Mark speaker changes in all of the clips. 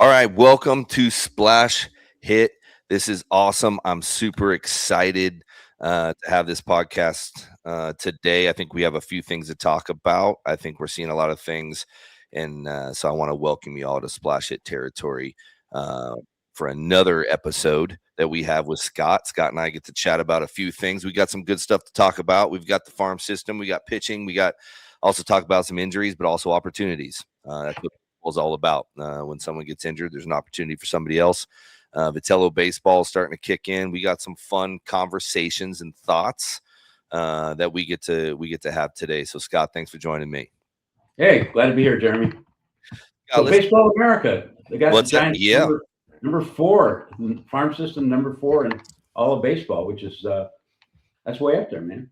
Speaker 1: All right, welcome to Splash Hit. This is awesome. I'm super excited to have this podcast today. I think we have a few things to talk about. I think we're seeing a lot of things, and so I want to welcome you all to Splash Hit territory for another episode that we have with Scott. Scott and I get to chat about a few things. We got some good stuff to talk about. We've got the farm system, we got pitching, we got also talk about some injuries, but also opportunities. That's what is all about. When someone gets injured, there's an opportunity for somebody else. Vitello baseball is starting to kick in. We got some fun conversations and thoughts that we get to have today. So Scott, thanks for joining me.
Speaker 2: Hey, glad to be here, Jeremy. So Baseball America, they got the Giants number 4 farm system, number 4 in all of baseball, which is that's way up there, man.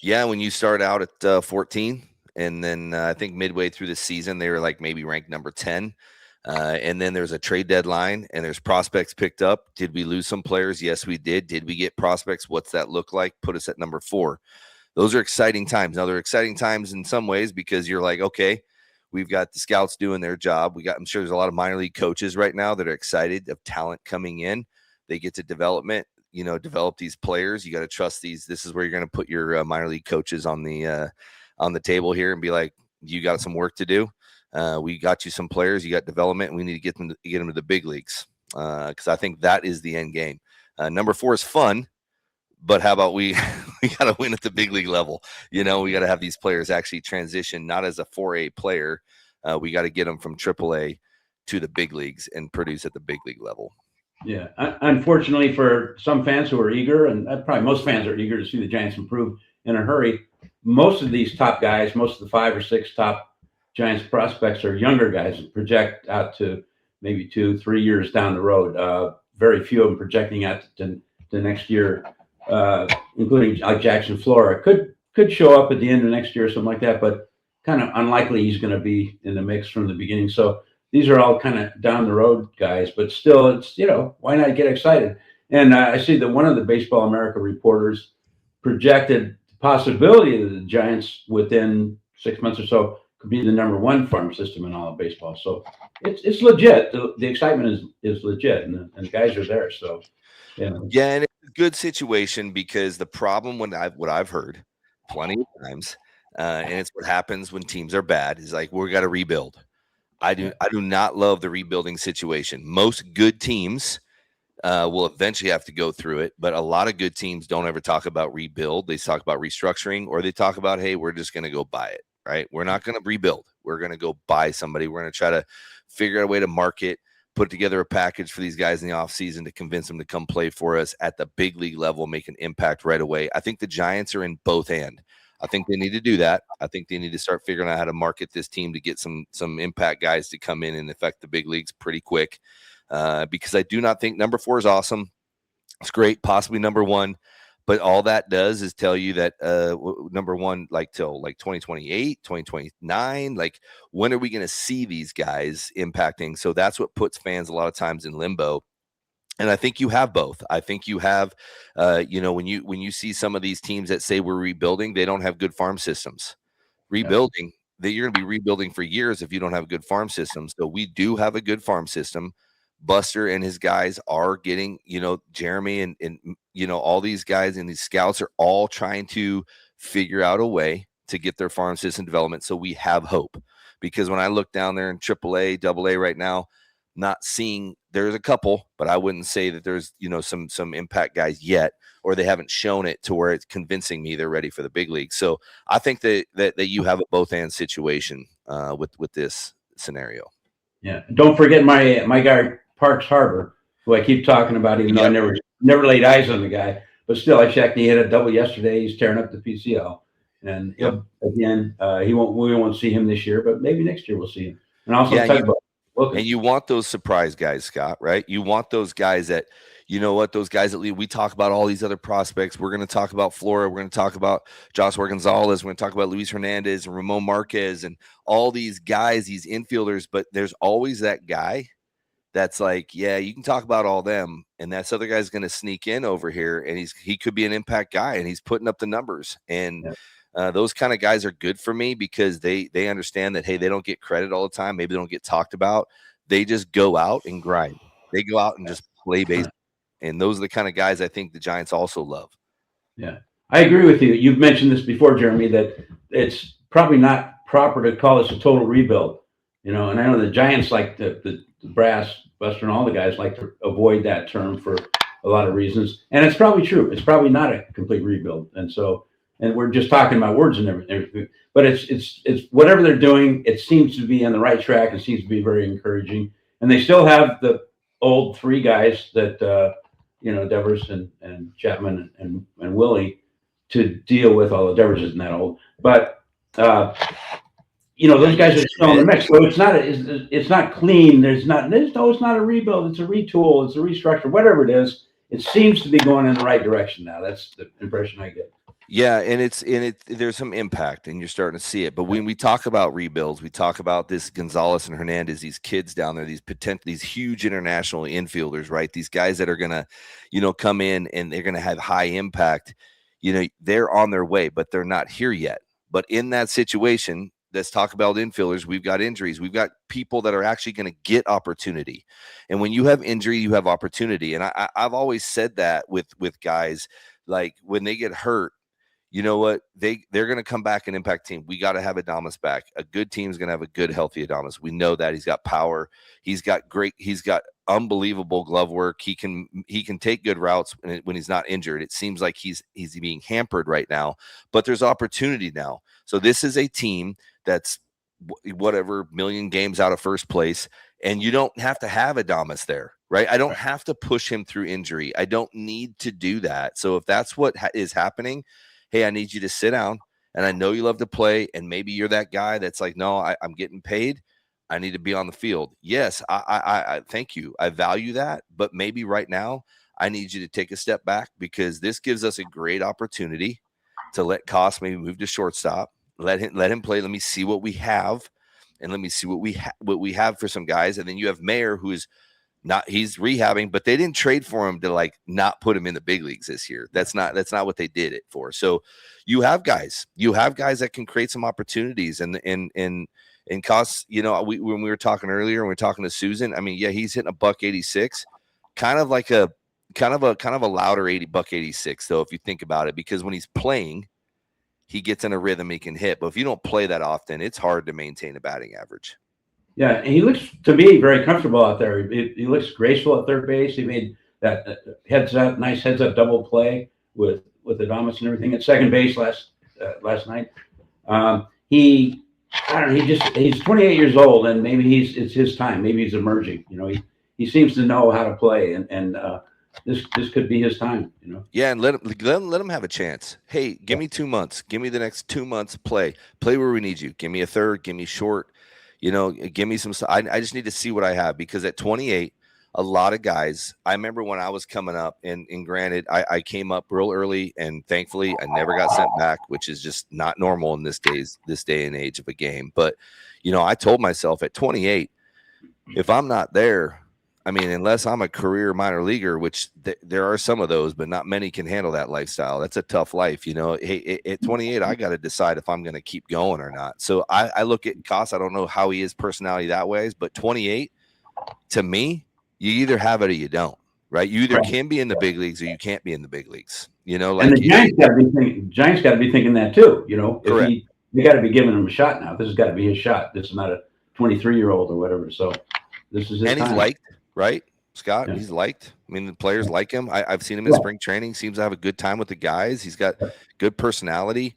Speaker 1: Yeah, when you start out at 14. And then I think midway through the season, they were like maybe ranked number 10. And then there's a trade deadline and there's prospects picked up. Did we lose some players? Yes, we did. Did we get prospects? What's that look like? Put us at number 4. Those are exciting times. Now, they're exciting times in some ways because you're like, okay, we've got the scouts doing their job. I'm sure there's a lot of minor league coaches right now that are excited of talent coming in. They get to develop these players. You got to trust these. This is where you're going to put your minor league coaches on the table here and be like, you got some work to do. We got you some players, you got development, and we need to get them to the big leagues. Because I think that is the end game. Number 4 is fun, but how about we got to win at the big league level? We got to have these players actually transition, not as a 4A player. We got to get them from AAA to the big leagues and produce at the big league level.
Speaker 2: Yeah. Unfortunately for some fans who are eager, and probably most fans are eager to see the Giants improve in a hurry, most of these top guys, most of the 5 or 6 top Giants prospects are younger guys and project out to maybe 2-3 years down the road. Very few of them projecting out to next year, including like Jackson Flora. Could show up at the end of next year or something like that, but kind of unlikely he's going to be in the mix from the beginning. So these are all kind of down the road guys, but still, it's, why not get excited? And I see that one of the Baseball America reporters projected possibility that the Giants within 6 months or so could be the number 1 farm system in all of baseball. So it's legit. The excitement is legit, and the guys are there. So
Speaker 1: yeah, and it's a good situation because the problem what I've heard plenty of times, and it's what happens when teams are bad, is like we got to rebuild. I do not love the rebuilding situation. Most good teams will eventually have to go through it, but a lot of good teams don't ever talk about rebuild. They talk about restructuring, or they talk about, hey, we're just going to go buy it, right? We're not going to rebuild. We're going to go buy somebody. We're going to try to figure out a way to market, put together a package for these guys in the offseason to convince them to come play for us at the big league level, make an impact right away. I think the Giants are in both end. I think they need to do that. I think they need to start figuring out how to market this team to get some impact guys to come in and affect the big leagues pretty quick. Because I do not think number 4 is awesome. It's great, possibly number 1, but all that does is tell you that number 1, like till like 2028, 2029, like when are we going to see these guys impacting? So that's what puts fans a lot of times in limbo. And I think you have both. I think you have, when you see some of these teams that say we're rebuilding, they don't have good farm systems. Rebuilding, that you're going to be rebuilding for years if you don't have good farm systems. So we do have a good farm system. Buster and his guys are getting, Jeremy and all these guys and these scouts are all trying to figure out a way to get their farm system development. So we have hope, because when I look down there in AAA, AA right now, not seeing, there's a couple, but I wouldn't say that there's, some impact guys yet, or they haven't shown it to where it's convincing me they're ready for the big league. So I think that you have a both end situation with this scenario.
Speaker 2: Yeah. Don't forget my guy, Parks Harbor, who I keep talking about, even though I never laid eyes on the guy, but still I checked. He hit a double yesterday. He's tearing up the PCL, and again, we won't see him this year, but maybe next year we'll see him. And also,
Speaker 1: and you want those surprise guys, Scott, right? You want those guys that, those guys that lead. We talk about all these other prospects. We're going to talk about Flora. We're going to talk about Joshua Gonzalez. We're going to talk about Luis Hernandez and Ramon Marquez and all these guys, these infielders. But there's always that guy that's like, yeah, you can talk about all them, and that other guy's going to sneak in over here, and he could be an impact guy, and he's putting up the numbers. And those kind of guys are good for me because they understand that, hey, they don't get credit all the time. Maybe they don't get talked about. they just go out and grind. They go out and just play baseball. And those are the kind of guys I think the Giants also love.
Speaker 2: Yeah, I agree with you. You've mentioned this before, Jeremy, that it's probably not proper to call this a total rebuild. And I know the Giants like the brass, Buster, and all the guys like to avoid that term for a lot of reasons. And it's probably true. It's probably not a complete rebuild. And we're just talking about words and everything. But it's whatever they're doing, it seems to be on the right track. It seems to be very encouraging. And they still have the old three guys that Devers and Chapman and Willie to deal with. Although Devers isn't that old, but those guys are still in the mix. So it's not clean. It's not a rebuild. It's a retool. It's a restructure. Whatever it is, it seems to be going in the right direction now. That's the impression I get.
Speaker 1: Yeah, and there's some impact, and you're starting to see it. But when we talk about rebuilds, we talk about this Gonzalez and Hernandez, these kids down there, these huge international infielders, right? These guys that are gonna, come in and they're gonna have high impact. They're on their way, but they're not here yet. But in that situation, let's talk about infielders. We've got injuries. We've got people that are actually going to get opportunity. And when you have injury, you have opportunity. And I've always said that with guys, like when they get hurt. You know what? They're going to come back and impact team. We got to have Adames back. A good team is going to have a good, healthy Adames. We know that he's got power. He's got unbelievable glove work. He can take good routes when he's not injured. It seems like he's being hampered right now, but there's opportunity now. So this is a team that's whatever million games out of first place, and you don't have to have Adames there, right? I don't have to push him through injury. I don't need to do that. So if that's what is happening, hey, I need you to sit down, and I know you love to play, and maybe you're that guy that's like, no, I'm getting paid. I need to be on the field. Yes, I thank you. I value that, but maybe right now I need you to take a step back because this gives us a great opportunity to let Koss maybe move to shortstop. Let him play. Let me see what we have, and let me see what we have for some guys. And then you have Mayer, who is he's rehabbing, but they didn't trade for him to not put him in the big leagues this year. That's not what they did it for. So you have guys that can create some opportunities. And Koss, when we were talking earlier, when we were talking to Susan, I mean, yeah, he's hitting $186, kind of like a louder $186 though, if you think about it, because when he's playing, he gets in a rhythm he can hit. But if you don't play that often, it's hard to maintain a batting average. Yeah,
Speaker 2: and he looks to me very comfortable out there. He looks graceful at third base. He made that nice heads up double play with Adames and everything at second base last night. He's 28 years old, and maybe it's his time. Maybe he's emerging. He seems to know how to play, and this could be his time.
Speaker 1: Yeah, and let him have a chance. Hey, give me 2 months. Give me the next 2 months. Play where we need you. Give me a third. Give me short. Give me some. I just need to see what I have, because at 28, a lot of guys. I remember when I was coming up, and granted, I came up real early, and thankfully, I never got sent back, which is just not normal in this day and age of a game. But I told myself at 28, if I'm not there, I mean, unless I'm a career minor leaguer, which there are some of those, but not many can handle that lifestyle. That's a tough life. Hey, at 28, I got to decide if I'm going to keep going or not. So I look at Koss. I don't know how he is personality that way, but 28, to me, you either have it or you don't, right? You either can be in the big leagues or you can't be in the big leagues. And
Speaker 2: the Giants got to be thinking that too.
Speaker 1: Correct.
Speaker 2: They got to be giving him a shot now. This has got to be his shot. This is not a 23-year-old or whatever. So this is his time.
Speaker 1: And he's liked. Right, Scott? Yeah. He's liked. I mean, the players like him. I've seen him in spring training. Seems to have a good time with the guys. He's got good personality.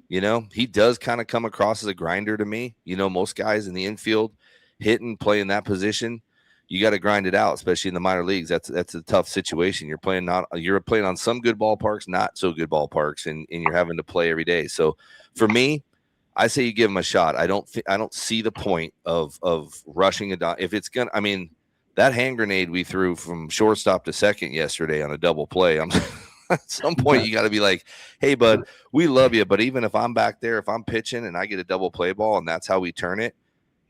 Speaker 1: He does kind of come across as a grinder to me. Most guys in the infield hitting, playing that position, you got to grind it out, especially in the minor leagues. That's a tough situation. You're playing on some good ballparks, not so good ballparks, and you're having to play every day. So for me, I say you give him a shot. I don't see the point of rushing it down. If it's gonna, I mean, that hand grenade we threw from shortstop to second yesterday on a double play, at some point you got to be like, hey, bud, we love you, but even if I'm back there, if I'm pitching and I get a double play ball and that's how we turn it,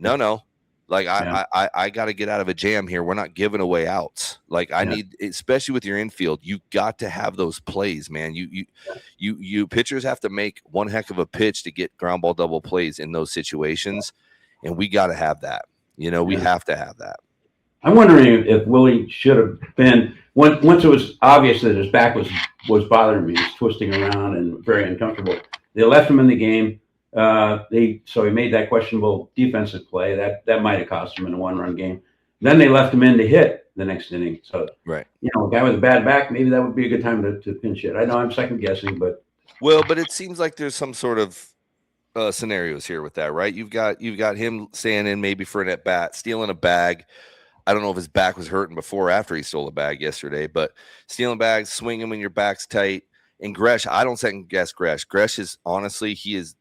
Speaker 1: no. Like, I got to get out of a jam here. We're not giving away outs. Like, I need, especially with your infield, you got to have those plays, man. You pitchers have to make one heck of a pitch to get ground ball double plays in those situations, and we got to have that. We have to have that.
Speaker 2: I'm wondering if Willie should have been once it was obvious that his back was bothering me, he was twisting around and very uncomfortable. They left him in the game. So he made that questionable defensive play that might have cost him in a 1-run game. Then they left him in to hit the next inning. So
Speaker 1: right,
Speaker 2: a guy with a bad back, maybe that would be a good time to pinch hit. I know I'm second guessing, but
Speaker 1: it seems like there's some sort of scenarios here with that, right? You've got him staying in maybe for an at bat, stealing a bag. I don't know if his back was hurting before or after he stole a bag yesterday, but stealing bags, swinging when your back's tight. And Gresh, I don't second guess Gresh. Gresh is honestly, he is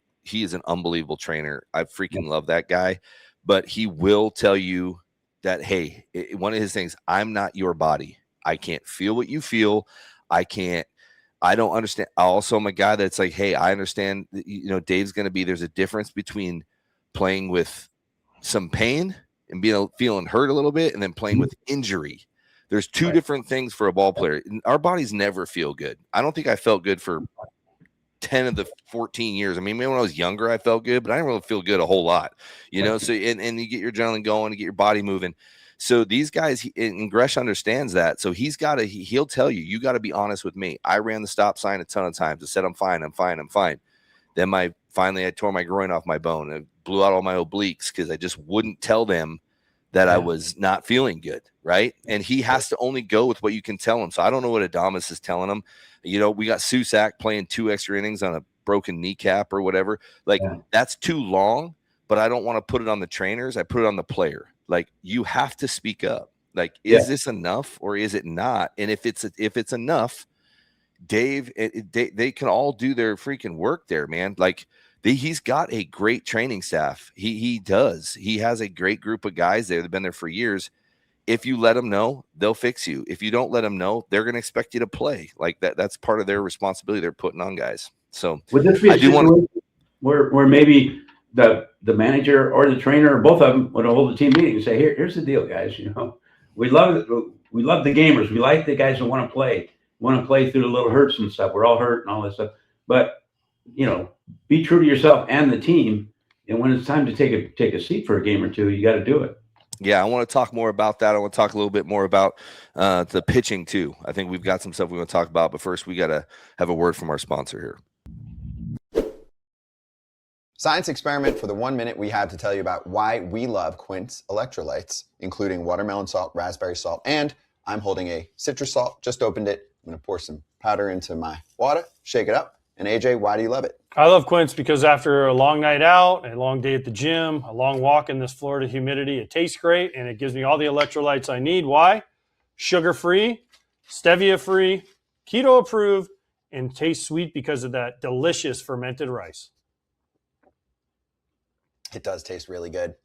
Speaker 1: an unbelievable trainer. I freaking love that guy, but he will tell you that, hey, one of his things, I'm not your body. I can't feel what you feel. I don't understand. Also, I'm a guy that's like, hey, I understand that, Dave's going to be, there's a difference between playing with some pain and feeling hurt a little bit and then playing with injury. There's two different things for a ball player. Our bodies never feel good. I don't think I felt good for 10 of the 14 years. I mean, maybe when I was younger, I felt good, but I didn't really feel good a whole lot, So, and you get your adrenaline going, you get your body moving. So these guys, and Gresh understands that. So he'll tell you, you got to be honest with me. I ran the stop sign a ton of times. I said, I'm fine. Then finally I tore my groin off my bone. I blew out all my obliques because I just wouldn't tell them that I was not feeling good, right? And he has to only go with what you can tell him. So I don't know what Adames is telling him. We got Susak playing 2 extra innings on a broken kneecap or whatever. That's too long, but I don't want to put it on the trainers. I put it on the player. You have to speak up. Is this enough or is it not? And if it's enough, Dave, they can all do their freaking work there, man. He's got a great training staff. He does. He has a great group of guys there that have been there for years. If you let them know, they'll fix you. If you don't let them know, they're going to expect you to play. That's part of their responsibility they're putting on guys. So
Speaker 2: would this be a situation where maybe the manager or the trainer or both of them would hold a team meeting and say, here's the deal, guys. We love the gamers. We like the guys that want to play through the little hurts and stuff. We're all hurt and all this stuff. But, be true to yourself and the team. And when it's time to take a seat for a game or two, you got to do it.
Speaker 1: Yeah, I want to talk more about that. I want to talk a little bit more about the pitching too. I think we've got some stuff we want to talk about, but first we got to have a word from our sponsor here.
Speaker 3: Science experiment for the 1 minute we have to tell you about why we love Quince electrolytes, including watermelon salt, raspberry salt, and I'm holding a citrus salt. Just opened it. I'm going to pour some powder into my water, shake it up. And AJ, why do you love it?
Speaker 4: I love Quince because after a long night out, a long day at the gym, a long walk in this Florida humidity, it tastes great and it gives me all the electrolytes I need. Why? Sugar-free, stevia-free, keto-approved, and tastes sweet because of that delicious fermented rice.
Speaker 3: It does taste really good.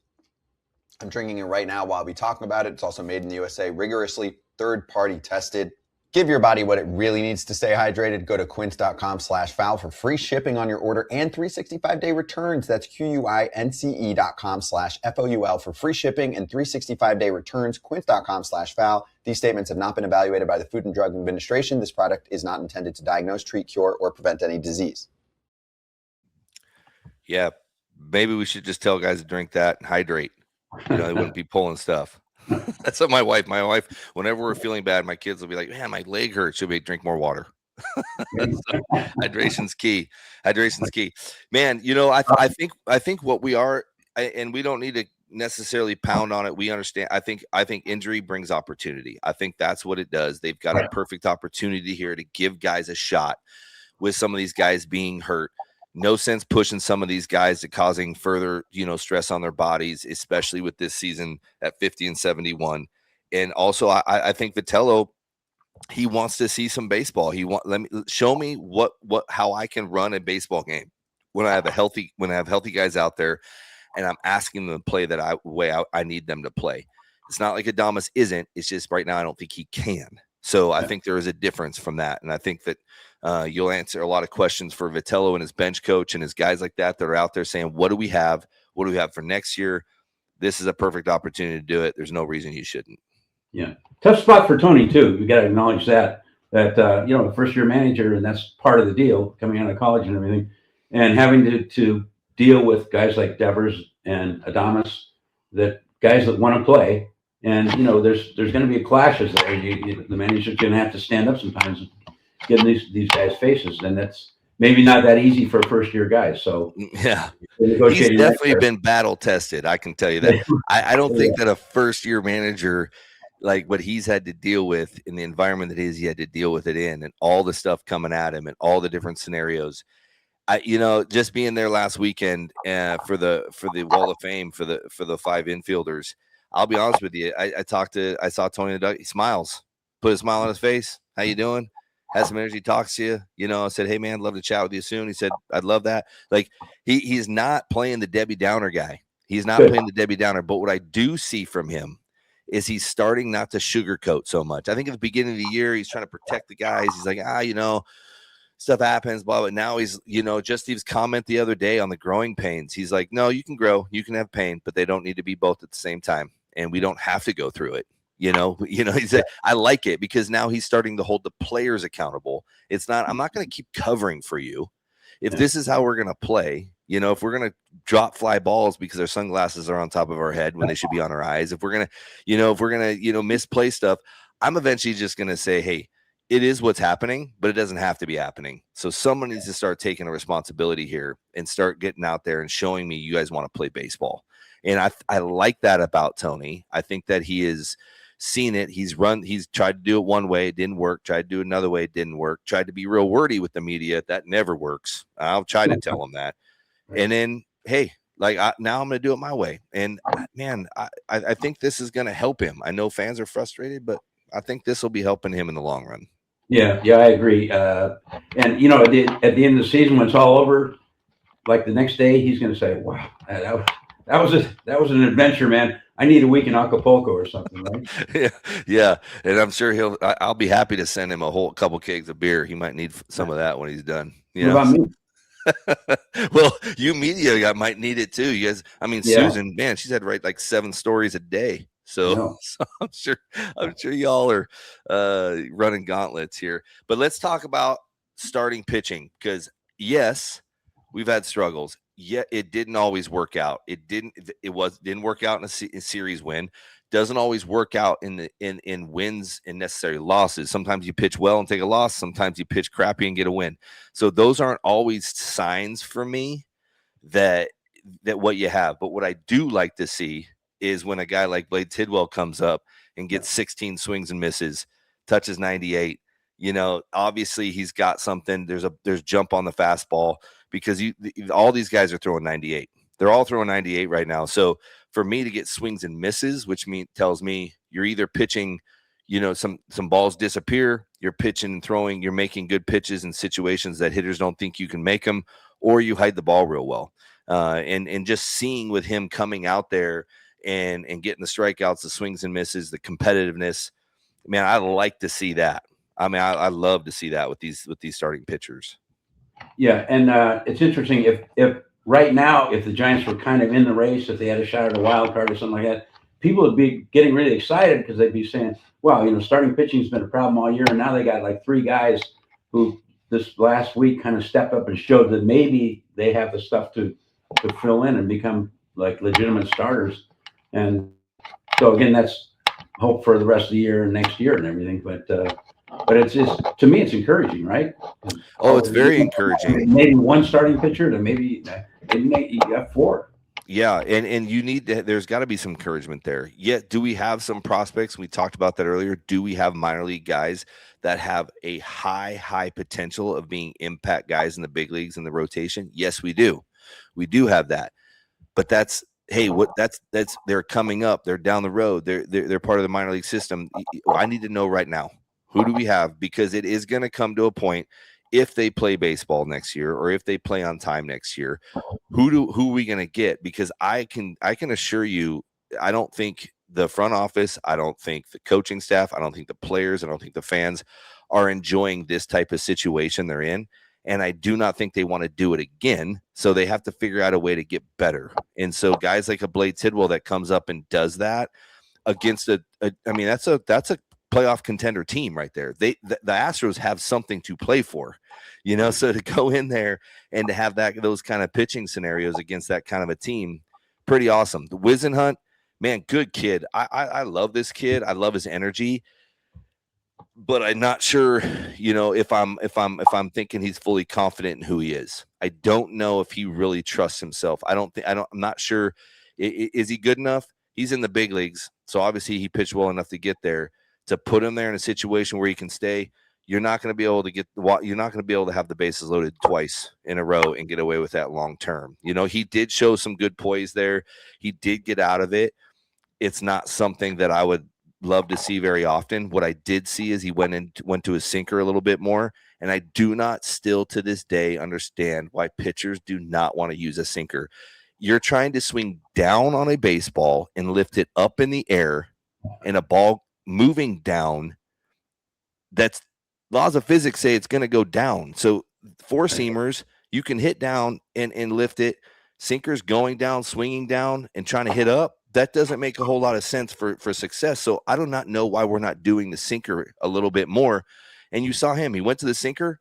Speaker 3: I'm drinking it right now while we talk about it. It's also made in the USA, rigorously third-party tested. Give your body what it really needs to stay hydrated. Go to quince.com/foul for free shipping on your order and 365-day returns. That's QUINCE.com/FOUL for free shipping and 365-day returns. Quince.com/foul. These statements have not been evaluated by the Food and Drug Administration. This product is not intended to diagnose, treat, cure, or prevent any disease.
Speaker 1: Yeah, maybe we should just tell guys to drink that and hydrate. They wouldn't be pulling stuff. That's what my wife, whenever we're feeling bad, my kids will be like, man, my leg hurts. She'll be drink more water. So, hydration's key. Man, I think what we are, and we don't need to necessarily pound on it. We understand. I think injury brings opportunity. I think that's what it does. They've got a perfect opportunity here to give guys a shot with some of these guys being hurt. No sense pushing some of these guys to causing further, stress on their bodies, especially with this season at 50 and 71. And also, I think Vitello, he wants to see some baseball. Show me how I can run a baseball game when I have healthy guys out there, and I'm asking them to play I need them to play. It's not like Adames isn't. It's just right now I don't think he can. So I think there is a difference from that, and I think that you'll answer a lot of questions for Vitello and his bench coach and his guys like that are out there saying, what do we have? What do we have for next year? This is a perfect opportunity to do it. There's no reason you shouldn't.
Speaker 2: Yeah. Tough spot for Tony, too. You got to acknowledge that the first-year manager, and that's part of the deal, coming out of college and everything, and having to deal with guys like Devers and Adames, that guys that want to play, And there's going to be clashes there. The manager's going to have to stand up sometimes, and get in these guys' faces, and that's maybe not that easy for first year guys. So
Speaker 1: Yeah. He's
Speaker 2: negotiating that
Speaker 1: definitely been battle tested. I can tell you that. I don't think that a first year manager, like what he's had to deal with in the environment that he had to deal with it in, and all the stuff coming at him and all the different scenarios. Just being there last weekend for the Wall of Fame for the 5 infielders. I'll be honest with you. I saw Tony the Duck. He smiles, put a smile on his face. How you doing? Has some energy, talks to you. I said, hey man, love to chat with you soon. He said, I'd love that. Like he's not playing the Debbie Downer guy. He's not playing the Debbie Downer. But what I do see from him is he's starting not to sugarcoat so much. I think at the beginning of the year, he's trying to protect the guys. He's like, stuff happens, blah, blah. Now he's, just his comment the other day on the growing pains. He's like, no, you can grow, you can have pain, but they don't need to be both at the same time. And we don't have to go through it. He said, I like it because now he's starting to hold the players accountable. It's not, I'm not going to keep covering for you. If this is how we're going to play, if we're going to drop fly balls because our sunglasses are on top of our head when they should be on our eyes, if we're going to, misplay stuff, I'm eventually just going to say, hey, it is what's happening, but it doesn't have to be happening. So someone needs to start taking a responsibility here and start getting out there and showing me you guys want to play baseball. And I like that about Tony. I think that he has seen it. He's tried to do it one way, it didn't work. Tried to do it another way, it didn't work. Tried to be real wordy with the media. That never works. I'll try to tell him that. And then, hey, now I'm going to do it my way. And man, I think this is going to help him. I know fans are frustrated, but I think this will be helping him in the long run.
Speaker 2: Yeah, I agree. And at the end of the season, when it's all over, like the next day, he's going to say, "Wow, that was an adventure, man. I need a week in Acapulco or something." Right?
Speaker 1: yeah. And I'm sure I'll be happy to send him a whole couple kegs of beer. He might need some of that when he's done.
Speaker 2: What about me?
Speaker 1: Well, you media might need it too. You guys, Susan, man, she's had to write like 7 stories a day. So I'm sure y'all are running gauntlets here. But let's talk about starting pitching, because yes, we've had struggles. Yet it didn't always work out. It didn't work out in a series win. Doesn't always work out in wins and necessary losses. Sometimes you pitch well and take a loss. Sometimes you pitch crappy and get a win. So those aren't always signs for me that what you have. But what I do like to see is when a guy like Blade Tidwell comes up and gets 16 swings and misses, touches 98. Obviously he's got something. There's jump on the fastball, because all these guys are throwing 98. They're all throwing 98 right now. So for me to get swings and misses, which tells me you're either pitching, some balls disappear, you're pitching and throwing, you're making good pitches in situations that hitters don't think you can make them, or you hide the ball real well. And just seeing with him coming out there and getting the strikeouts, the swings and misses, the competitiveness, man, I like to see that. I love to see that with these starting pitchers.
Speaker 2: Yeah, and it's interesting if right now, if the Giants were kind of in the race, if they had a shot at a wild card or something like that, people would be getting really excited, because they'd be saying, "Wow, starting pitching has been a problem all year, and now they got like 3 guys who this last week kind of stepped up and showed that maybe they have the stuff to fill in and become like legitimate starters." And so again, that's hope for the rest of the year and next year and everything. But it's just, to me, it's encouraging, right?
Speaker 1: Oh, it's very encouraging.
Speaker 2: Maybe one starting pitcher to maybe you got 4.
Speaker 1: Yeah, and you need to, there's got to be some encouragement there. Yet, do we have some prospects? We talked about that earlier. Do we have minor league guys that have a high potential of being impact guys in the big leagues in the rotation? Yes, we do. We do have that. But that's they're coming up. They're down the road. They're part of the minor league system. I need to know right now, who do we have? Because it is going to come to a point, if they play baseball next year, or if they play on time next year, who are we going to get? Because I can assure you, I don't think the front office, I don't think the coaching staff, I don't think the players, I don't think the fans are enjoying this type of situation they're in. And I do not think they want to do it again. So they have to figure out a way to get better. And so guys like a Blade Tidwell that comes up and does that against that's a playoff contender team right there. The Astros have something to play for, so to go in there and to have those kind of pitching scenarios against that kind of a team, pretty awesome. The Whisenhunt, man, good kid. I love this kid. I love his energy, but I'm not sure, if I'm thinking he's fully confident in who he is. I don't know if he really trusts himself. I'm not sure. Is he good enough? He's in the big leagues, so obviously he pitched well enough to get there. To put him there in a situation where he can stay, you're not going to be able to have the bases loaded twice in a row and get away with that long term. He did show some good poise there. He did get out of it. It's not something that I would love to see very often. What I did see is he went to his sinker a little bit more, and I do not still to this day understand why pitchers do not want to use a sinker. You're trying to swing down on a baseball and lift it up in the air, and a ball moving down. That's laws of physics say it's going to go down. So four seamers, you can hit down and lift it. Sinkers going down, swinging down, and trying to hit up. That doesn't make a whole lot of sense for success. So I do not know why we're not doing the sinker a little bit more. And you saw him. He went to the sinker.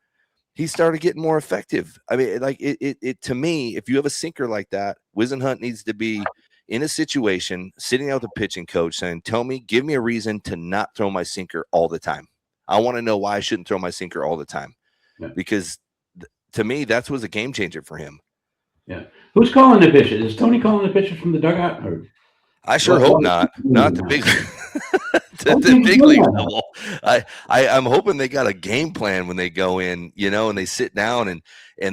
Speaker 1: He started getting more effective. I mean, like it to me, if you have a sinker like that, Whisenhunt needs to be in a situation, sitting out with the pitching coach saying, give me a reason to not throw my sinker all the time. I want to know why I shouldn't throw my sinker all the time.
Speaker 2: Yeah.
Speaker 1: Because to me, that was a game changer for him.
Speaker 2: Yeah. Who's calling the pitches? Is Tony calling the pitches from the dugout? Or?
Speaker 1: I sure hope not. Not the big the big league level. I'm hoping they got a game plan when they go in, and they sit down and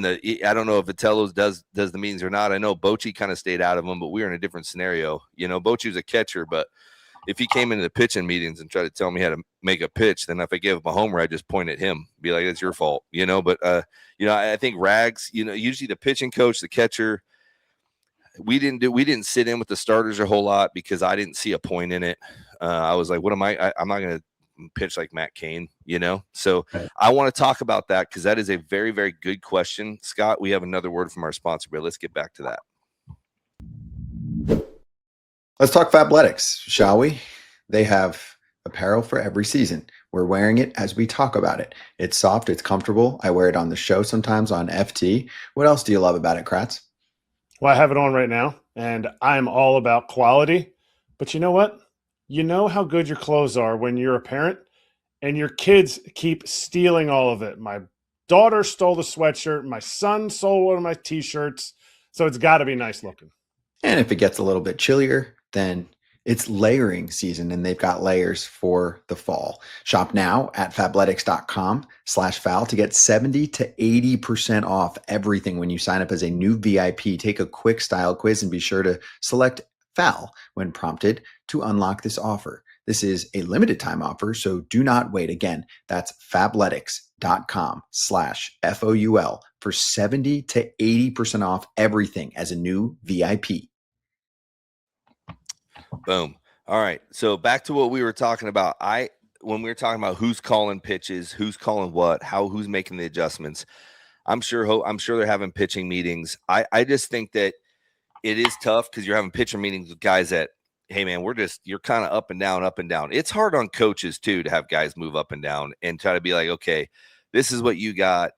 Speaker 1: I don't know if Vitello's does the meetings or not. I know Bochy kind of stayed out of them, but we were in a different scenario. Bochy was a catcher, but if he came into the pitching meetings and tried to tell me how to make a pitch, then if I gave him a homer, I just point at him, be like, "It's your fault," But I think Rags, usually the pitching coach, the catcher. We didn't sit in with the starters a whole lot because I didn't see a point in it. I was like, what am I'm not going to pitch like Matt Cain, So
Speaker 2: right.
Speaker 1: I want to talk about that because that is a very, very good question. Scott, we have another word from our sponsor, but let's get back to that.
Speaker 3: Let's talk Fabletics, shall we? They have apparel for every season. We're wearing it as we talk about it. It's soft, it's comfortable. I wear it on the show sometimes on FT. What else do you love about it, Kratz?
Speaker 4: Well, I have it on right now, and I'm all about quality. But you know what? You know how good your clothes are when you're a parent, and your kids keep stealing all of it. My daughter stole the sweatshirt. My son stole one of my T-shirts. So it's got to be nice looking.
Speaker 3: And if it gets a little bit chillier, then it's layering season, and they've got layers for the fall. Shop now at fabletics.com/foul to get 70 to 80% off everything when you sign up as a new VIP. Take a quick style quiz and be sure to select foul when prompted to unlock this offer. This is a limited time offer, so do not wait. Again, that's fabletics.com/FOUL for 70 to 80% off everything as a new VIP.
Speaker 1: Boom. All right. So back to what we were talking about. When we were talking about who's calling pitches, who's calling what, who's making the adjustments. I'm sure they're having pitching meetings. I just think that it is tough because you're having pitcher meetings with guys that, hey man, you're kind of up and down, up and down. It's hard on coaches too to have guys move up and down and try to be like, okay, this is what you got.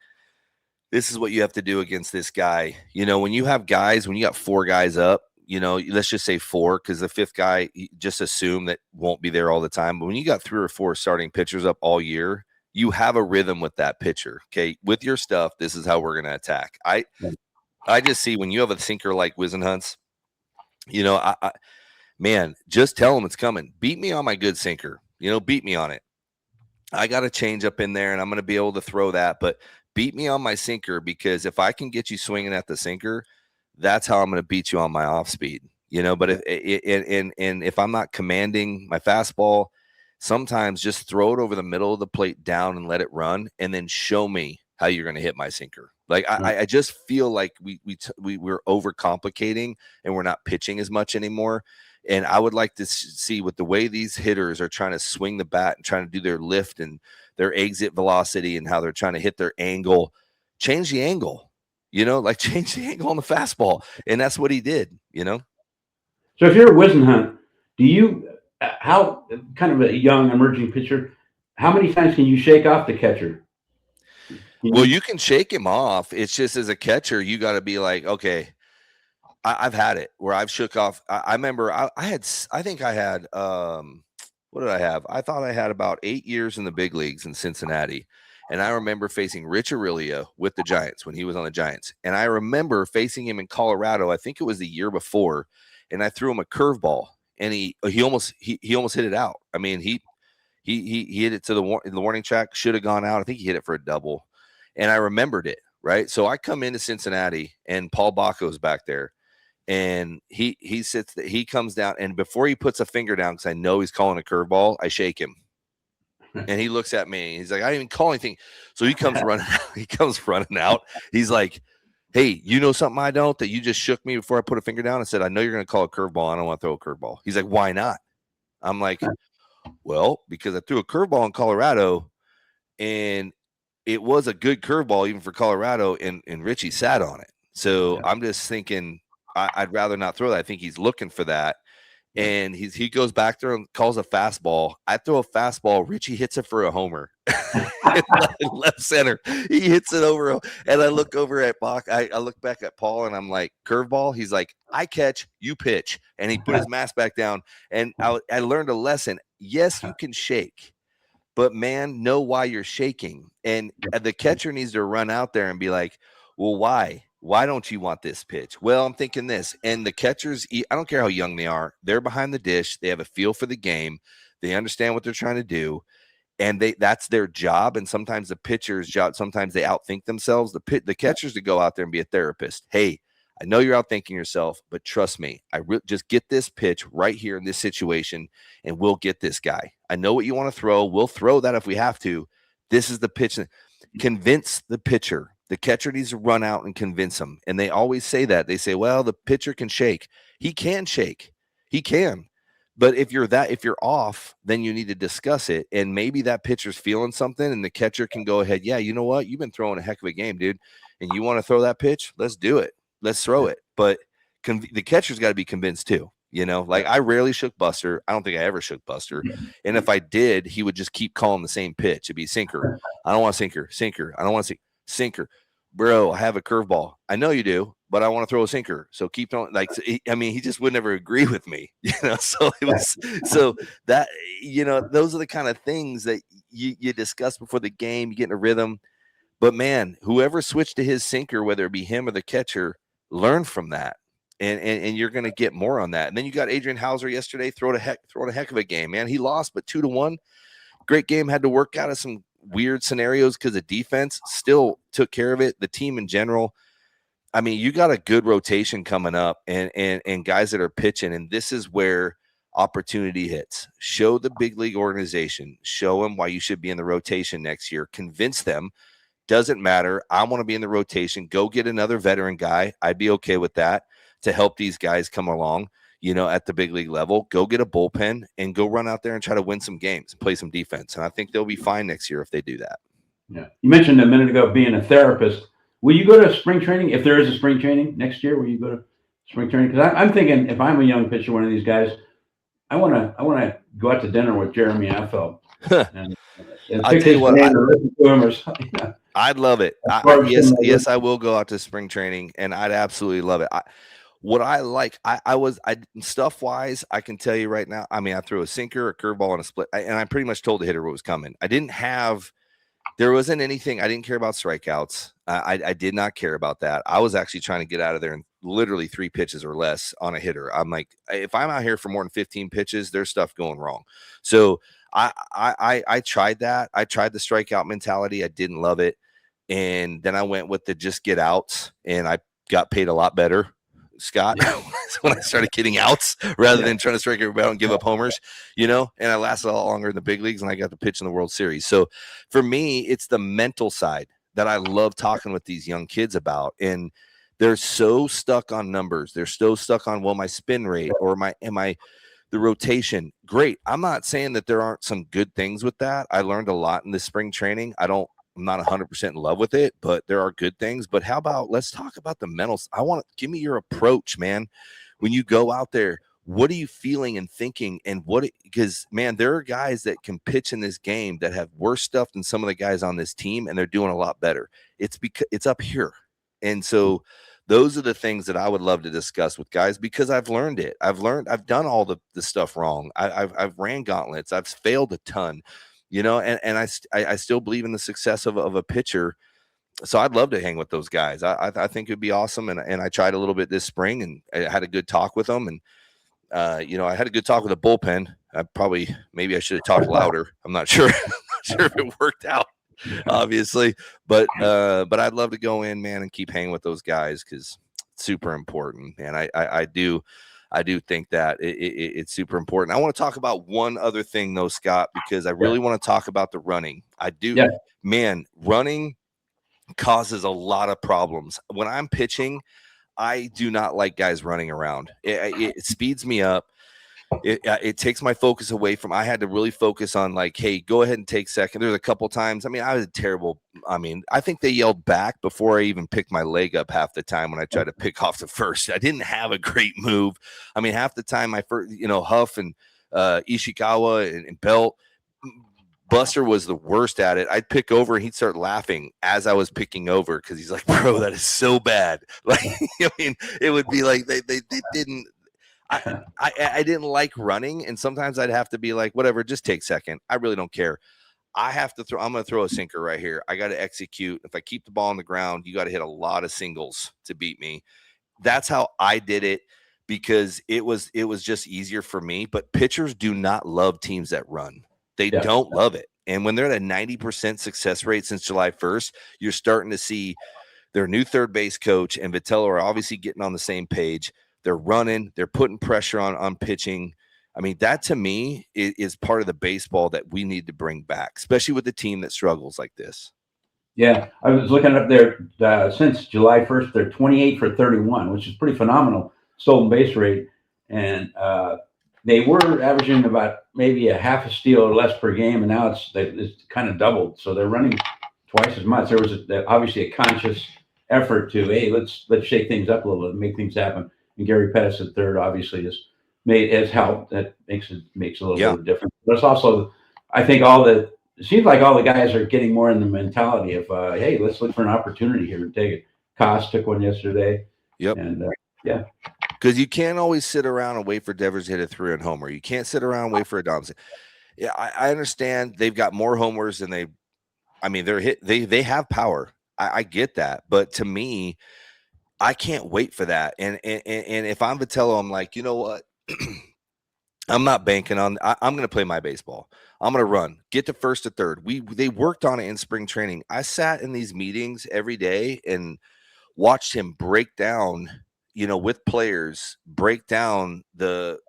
Speaker 1: This is what you have to do against this guy. When you got four guys up, let's just say four, because the fifth guy, just assume that won't be there all the time. But when you got 3 or 4 starting pitchers up all year, you have a rhythm with that pitcher. Okay, with your stuff, this is how we're going to attack. I just see when you have a sinker like Whisenhunt's, man, just tell him it's coming. Beat me on my good sinker. Beat me on it. I got a change up in there, and I'm going to be able to throw that. But beat me on my sinker, because if I can get you swinging at the sinker, that's how I'm going to beat you on my off speed, but if I'm not commanding my fastball, sometimes just throw it over the middle of the plate down and let it run, and then show me how you're going to hit my sinker. Like, I just feel like we're overcomplicating and we're not pitching as much anymore. And I would like to see, with the way these hitters are trying to swing the bat and trying to do their lift and their exit velocity and how they're trying to hit their angle, change the angle. Change the angle on the fastball. And that's what he did,
Speaker 2: So if you're a Whisenhunt, how kind of a young emerging pitcher, how many times can you shake off the catcher?
Speaker 1: Well, you can shake him off. It's just, as a catcher, you got to be like, okay, I've had it where I've shook off. I remember I think I had, what did I have? I thought I had about 8 years in the big leagues in Cincinnati. And I remember facing Rich Aurelio with the Giants when he was on the Giants. And I remember facing him in Colorado. I think it was the year before. And I threw him a curveball and he almost hit it out. I mean, he hit it to the warning track, should have gone out. I think he hit it for a double. And I remembered it, right? So I come into Cincinnati and Paul Bacco's back there. And he comes down, and before he puts a finger down, because I know he's calling a curveball, I shake him. And he looks at me. He's like, I didn't even call anything. So he comes running out. He comes running out. He's like, hey, you know something I don't, that you just shook me before I put a finger down and said, I know you're going to call a curveball. I don't want to throw a curveball. He's like, why not? I'm like, well, because I threw a curveball in Colorado, and it was a good curveball even for Colorado, and Richie sat on it. So I'm just thinking I'd rather not throw that. I think he's looking for that. And he goes back there and calls a fastball. I throw a fastball. Richie hits it for a homer. left center. He hits it over. And I look over at Bach. I look back at Paul, and I'm like, curveball? He's like, I catch, you pitch. And he put his mask back down. And I learned a lesson. Yes, you can shake, but man, know why you're shaking. And the catcher needs to run out there and be like, well, why? Why don't you want this pitch? Well, I'm thinking this. And the catchers, I don't care how young they are, they're behind the dish. They have a feel for the game. They understand what they're trying to do. And that's their job. And sometimes the pitcher's job, sometimes they outthink themselves. The catchers to go out there and be a therapist. Hey, I know you're outthinking yourself, but trust me, just get this pitch right here in this situation, and we'll get this guy. I know what you want to throw. We'll throw that if we have to. This is the pitch. Convince the pitcher. The catcher needs to run out and convince him. And they always say that. They say, well, the pitcher can shake. He can shake. He can. But if you're off, then you need to discuss it. And maybe that pitcher's feeling something, and the catcher can go ahead. Yeah, you know what? You've been throwing a heck of a game, dude. And you want to throw that pitch? Let's do it. Let's throw it. But the catcher's got to be convinced too. You know, like I rarely shook Buster. I don't think I ever shook Buster. And if I did, he would just keep calling the same pitch. It'd be sinker. I don't want sinker. Sinker. I don't want sinker. Bro, I have a curveball. I know you do, but I want to throw a sinker. So keep throwing. Like, I mean, he just would never agree with me. You know, so it was so that, you know, those are the kind of things that you discuss before the game. You get in a rhythm. But man, whoever switched to his sinker, whether it be him or the catcher, learn from that. And you're going to get more on that. And then you got Adrian Hauser yesterday, throwing a heck of a game, man. He lost, but 2-1. Great game. Had to work out of some weird scenarios because the defense still took care of it. The team in general. I mean, you got a good rotation coming up, and guys that are pitching. And this is where opportunity hits. Show the big league organization. Show them why you should be in the rotation next year. Convince them. Doesn't matter. I want to be in the rotation. Go get another veteran guy. I'd be okay with that, to help these guys come along, you know, at the big league level. Go get a bullpen and go run out there and try to win some games and play some defense. And I think they'll be fine next year if they do that.
Speaker 2: Yeah. You mentioned a minute ago being a therapist. Will you go to spring training? If there is a spring training next year, will you go to spring training? Because I'm thinking, if I'm a young pitcher, one of these guys, I want to go out to dinner with Jeremy Affeldt. and
Speaker 1: I'll tell you what, I'd love it. Yes, I will go out to spring training, and I'd absolutely love it. What I like, stuff wise, I can tell you right now. I mean, I threw a sinker, a curveball, and a split, and I pretty much told the hitter what was coming. There wasn't anything. I didn't care about strikeouts. I did not care about that. I was actually trying to get out of there in literally 3 pitches or less on a hitter. I'm like, if I'm out here for more than 15 pitches, there's stuff going wrong. So I tried that. I tried the strikeout mentality. I didn't love it. And then I went with the just get outs, and I got paid a lot better, Scott, when I started getting outs rather than trying to strike everybody out and give up homers, you know, and I lasted a lot longer in the big leagues, and I got to pitch in the World Series. So for me, it's the mental side that I love talking with these young kids about. And they're so stuck on numbers. They're so stuck on, well, my spin rate or the rotation. Great. I'm not saying that there aren't some good things with that. I learned a lot in the spring training. I'm not 100% in love with it, but there are good things. But how about, let's talk about the mental. Give me your approach, man. When you go out there, what are you feeling and thinking? And because man, there are guys that can pitch in this game that have worse stuff than some of the guys on this team, and they're doing a lot better. It's because it's up here. And so Those are the things that I would love to discuss with guys because I've learned it. I've done all the stuff wrong. I've ran gauntlets. I've failed a ton, and I still believe in the success of a pitcher. So I'd love to hang with those guys. I think it'd be awesome. And I tried a little bit this spring and I had a good talk with them. And, I had a good talk with the bullpen. Maybe I should have talked louder. I'm not sure. I'm not sure if it worked out, obviously, but I'd love to go in, man, and keep hanging with those guys because it's super important. And I do think that it's super important. I want to talk about one other thing though, Scott, because I really want to talk about the running. I do, man, running causes a lot of problems. When I'm pitching, I do not like guys running around. It speeds me up. It takes my focus away from. I had to really focus on like, hey, go ahead and take second. There's a couple times. I mean, I was terrible. I mean, I think they yelled back before I even picked my leg up half the time when I tried to pick off the first. I didn't have a great move. I mean, half the time my first, Huff and Ishikawa and Belt. Buster was the worst at it. I'd pick over and he'd start laughing as I was picking over because he's like, bro, that is so bad. Like, I mean, it would be like they didn't. I didn't like running, and sometimes I'd have to be like, whatever, just take second. I really don't care. I have to throw. I'm going to throw a sinker right here. I got to execute. If I keep the ball on the ground, you got to hit a lot of singles to beat me. That's how I did it because it was just easier for me. But pitchers do not love teams that run. They don't love it. And when they're at a 90% success rate since July 1st, you're starting to see their new third base coach and Vitello are obviously getting on the same page. They're running. They're putting pressure on pitching. I mean, that to me is part of the baseball that we need to bring back, especially with a team that struggles like this.
Speaker 2: Yeah, I was looking up there since July 1st, they're 28 for 31, which is pretty phenomenal stolen base rate. And they were averaging about maybe a half a steal or less per game, and now it's kind of doubled. So they're running twice as much. There was obviously a conscious effort to, hey, let's shake things up a little bit and make things happen. And Gary Pettis at third obviously has helped. That makes a little bit of difference. But it's also, I think it seems like all the guys are getting more in the mentality of, hey, let's look for an opportunity here and take it. Koss took one yesterday.
Speaker 1: Yep.
Speaker 2: And
Speaker 1: because you can't always sit around and wait for Devers to hit a 3-run homer. You can't sit around and wait for Adames. Yeah, I understand they've got more homers than they have power. I get that, but to me, I can't wait for that. And if I'm Vitello, I'm like, you know what? I'm not banking on. I'm going to play my baseball. I'm going to run, get to first to third. They worked on it in spring training. I sat in these meetings every day and watched him break down, with players, break down the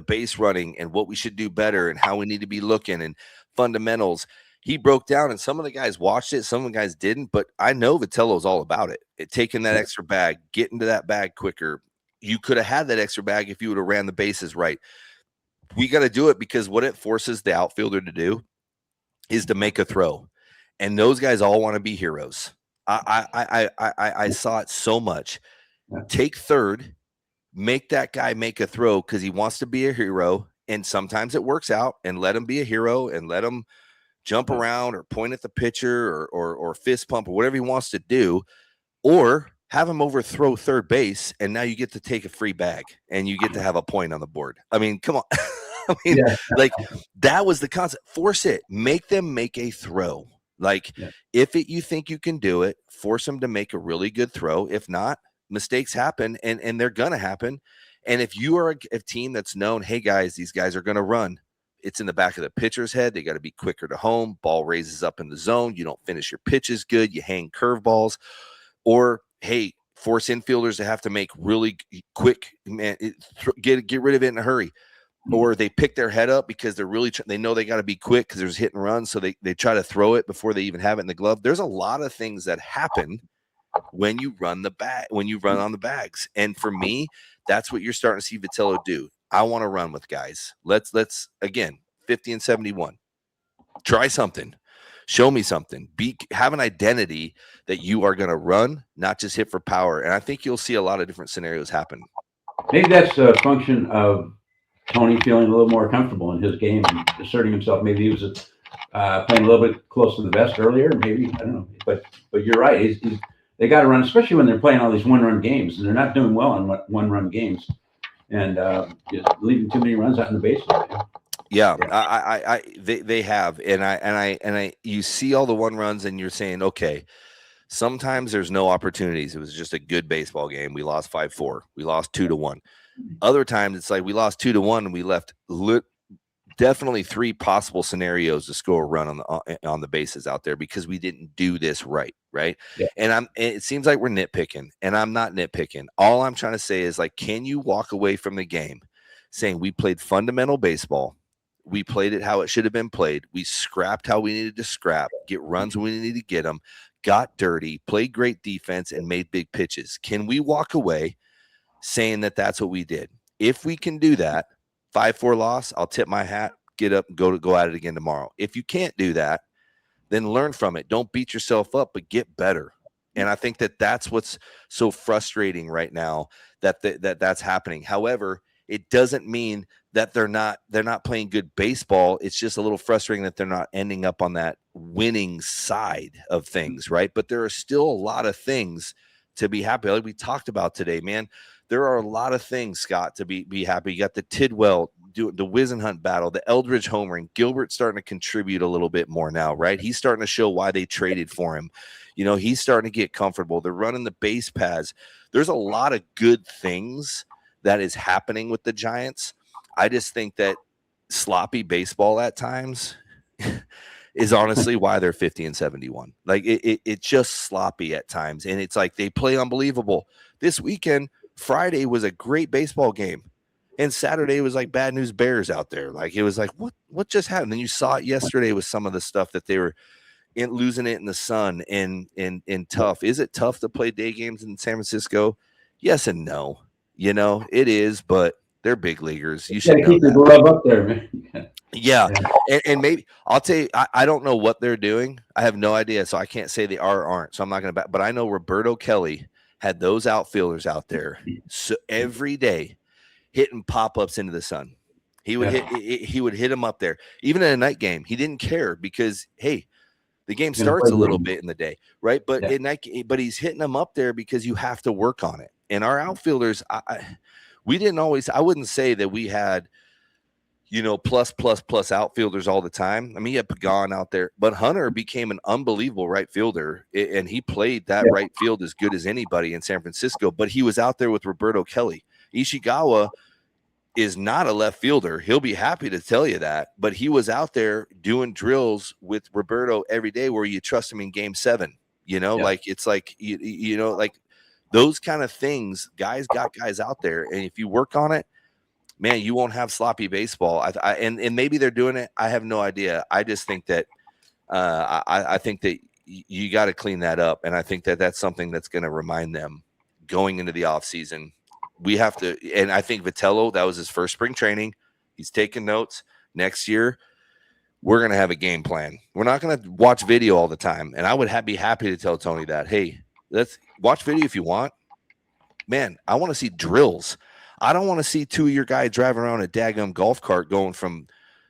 Speaker 1: base running and what we should do better and how we need to be looking and fundamentals. He broke down, and some of the guys watched it, some of the guys didn't, but I know Vitello's all about it. Taking that extra bag, getting to that bag quicker. You could have had that extra bag if you would have ran the bases right. We got to do it because what it forces the outfielder to do is to make a throw. And those guys all want to be heroes. I saw it so much. Take third, make that guy make a throw because he wants to be a hero. And sometimes it works out, and let him be a hero and let him jump around or point at the pitcher or fist pump or whatever he wants to do, or have him overthrow third base. And now you get to take a free bag and you get to have a point on the board. I mean, come on. I mean, like that was the concept. Force it, make them make a throw. Like if you think you can do it, force them to make a really good throw. If not, mistakes happen and they're going to happen. And if you are a team that's known, hey guys, these guys are going to run, it's in the back of the pitcher's head. They got to be quicker to home. Ball raises up in the zone. You don't finish your pitches good. You hang curveballs. Or, hey, force infielders to have to make really quick, get rid of it in a hurry. Or they pick their head up because they know they got to be quick because there's hit and run. So they try to throw it before they even have it in the glove. There's a lot of things that happen when you run on the bags. And for me, that's what you're starting to see Vitello do. I want to run with guys. Let's again, 50 and 71. Try something. Show me something. Have an identity that you are going to run, not just hit for power. And I think you'll see a lot of different scenarios happen.
Speaker 2: Maybe that's a function of Tony feeling a little more comfortable in his game and asserting himself. Maybe he was playing a little bit close to the vest earlier. Maybe, I don't know. But you're right. they got to run, especially when they're playing all these one-run games, and they're not doing well in one-run games, and just leaving too many runs out in the bases.
Speaker 1: Yeah, they have, and you see all the one runs, and you're saying, okay, sometimes there's no opportunities. It was just a good baseball game. We lost 5-4. We lost 2-1. Other times it's like we lost 2-1 and we left definitely 3 possible scenarios to score a run on the bases out there because we didn't do this right.
Speaker 2: Yeah.
Speaker 1: And it seems like we're nitpicking, and I'm not nitpicking. All I'm trying to say is, like, can you walk away from the game saying we played fundamental baseball? We played it how it should have been played. We scrapped how we needed to scrap, get runs when we needed to get them, got dirty, played great defense, and made big pitches. Can we walk away saying that that's what we did? If we can do that, 5-4 loss, I'll tip my hat, get up, go at it again tomorrow. If you can't do that, then learn from it. Don't beat yourself up, but get better. And I think that that's what's so frustrating right now, that's happening. However, it doesn't mean that they're not playing good baseball. It's just a little frustrating that they're not ending up on that winning side of things, right? But there are still a lot of things to be happy. Like we talked about today, man. There are a lot of things, Scott, to be happy. You got the Tidwell, the Whisenhunt battle, the Eldridge homer, and Gilbert's starting to contribute a little bit more now, right? He's starting to show why they traded for him. You know, he's starting to get comfortable. They're running the base paths. There's a lot of good things that is happening with the Giants. I just think that sloppy baseball at times is honestly why they're 50-71. Like it's just sloppy at times. And it's like they play unbelievable. This weekend, Friday was a great baseball game. And Saturday was like bad news bears out there. Like it was like, what just happened? And you saw it yesterday with some of the stuff that they were losing it in the sun and tough. Is it tough to play day games in San Francisco? Yes and no. You know, it is, but they're big leaguers. You should know
Speaker 2: keep the glove up there, man.
Speaker 1: Yeah. And maybe I'll tell you, I don't know what they're doing. I have no idea. So I can't say they are or aren't. So I'm not going to, but I know Roberto Kelly had those outfielders out there. So every day hitting pop-ups into the sun. He would he would hit them up there. Even in a night game, he didn't care because, hey, the game starts a little bit in the day, right? But at night, but he's hitting them up there because you have to work on it. And our outfielders, we didn't always, I wouldn't say that we had, you know, plus outfielders all the time. I mean, you had Pagan out there, but Hunter became an unbelievable right fielder, and he played that right field as good as anybody in San Francisco, but he was out there with Roberto Kelly. Ishikawa is not a left fielder. He'll be happy to tell you that, but he was out there doing drills with Roberto every day where you trust him in game 7, you know, like it's like, you know, like those kind of things, guys got guys out there. And if you work on it, man, you won't have sloppy baseball. And maybe they're doing it. I have no idea. I just think that I think that you got to clean that up. And I think that that's something that's going to remind them going into the offseason. We have to, and I think Vitello, that was his first spring training. He's taking notes. Next year, we're going to have a game plan. We're not going to watch video all the time. And I would be happy to tell Tony that, hey, let's watch video if you want. Man, I want to see drills. I don't want to see 2 of your guys driving around a daggum golf cart going from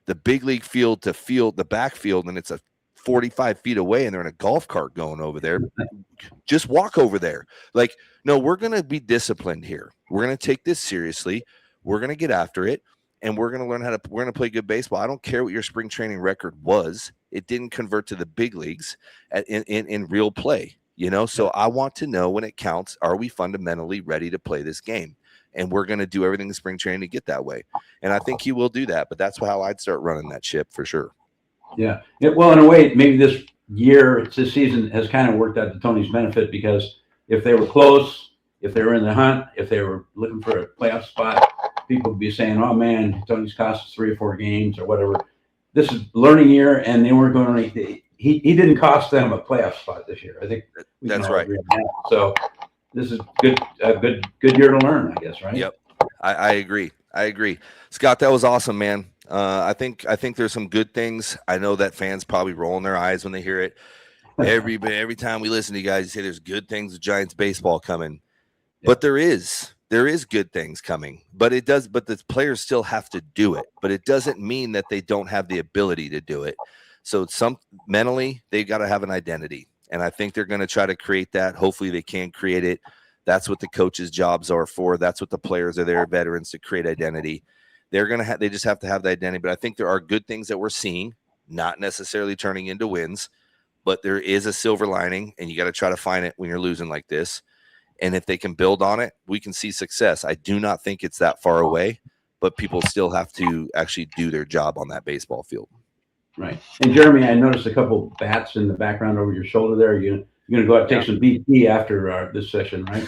Speaker 1: the big league field to the backfield, and it's a 45 feet away, and they're in a golf cart going over there. Just walk over there. Like, no, we're going to be disciplined here. We're going to take this seriously. We're going to get after it, and we're going to learn we're going to play good baseball. I don't care what your spring training record was. It didn't convert to the big leagues in real play, you know? So I want to know when it counts, are we fundamentally ready to play this game? And we're going to do everything in spring training to get that way. And I think he will do that, but that's how I'd start running that ship for sure.
Speaker 2: Yeah. Well, in a way, maybe this season has kind of worked out to Tony's benefit, because if they were close, if they were in the hunt, if they were looking for a playoff spot, people would be saying, oh man, Tony's cost us 3 or 4 games or whatever. This is learning year, and they weren't going to, he didn't cost them a playoff spot this year. I think
Speaker 1: that's right.
Speaker 2: So this is a good year to learn, I guess, right?
Speaker 1: Yep. I agree. Scott, that was awesome, man. I think there's some good things. I know that fans probably rolling their eyes when they hear it. Every time we listen to you guys, you say there's good things with Giants baseball coming. Yeah. But there is good things coming. But the players still have to do it. But it doesn't mean that they don't have the ability to do it. So mentally, they've got to have an identity. And I think they're going to try to create that. Hopefully they can create it. That's what the coaches' jobs are for. That's what the players are there, veterans, to create identity. They just have to have the identity. But I think there are good things that we're seeing, not necessarily turning into wins, but there is a silver lining, and you got to try to find it when you're losing like this. And if they can build on it, we can see success. I do not think it's that far away, but people still have to actually do their job on that baseball field.
Speaker 2: Right. And Jeremy, I noticed a couple bats in the background over your shoulder there. You're going to go out and take some BP after this session, right?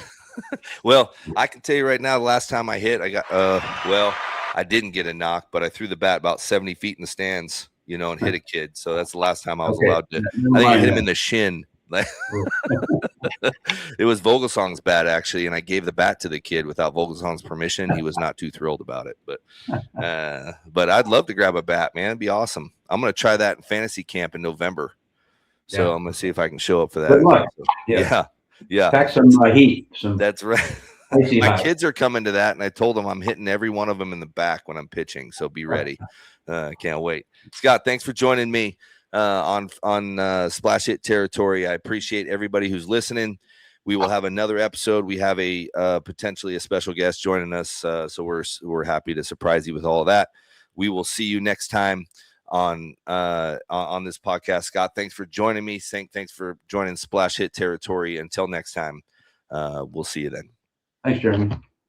Speaker 1: Well, I can tell you right now, the last time I hit, I got, I didn't get a knock, but I threw the bat about 70 feet in the stands, and hit a kid. So that's the last time I was allowed to. I think I hit him in the shin. It was Vogelsong's bat, actually, and I gave the bat to the kid without Vogelsong's permission. He was not too thrilled about it, but I'd love to grab a bat, man. It'd be awesome. I'm going to try that in fantasy camp in November. So I'm going to see if I can show up for that.
Speaker 2: Good luck.
Speaker 1: So, yeah.
Speaker 2: Pack some heat.
Speaker 1: That's right. My kids are coming to that, and I told them I'm hitting every one of them in the back when I'm pitching. So be ready. Can't wait. Scott, thanks for joining me on Splash Hit territory. I appreciate everybody who's listening. We will have another episode. We have a potentially a special guest joining us, so we're happy to surprise you with all of that. We will see you next time on this podcast. Scott, thanks for joining me. Thanks for joining Splash Hit territory. Until next time, we'll see you then.
Speaker 2: Thanks, Jeremy.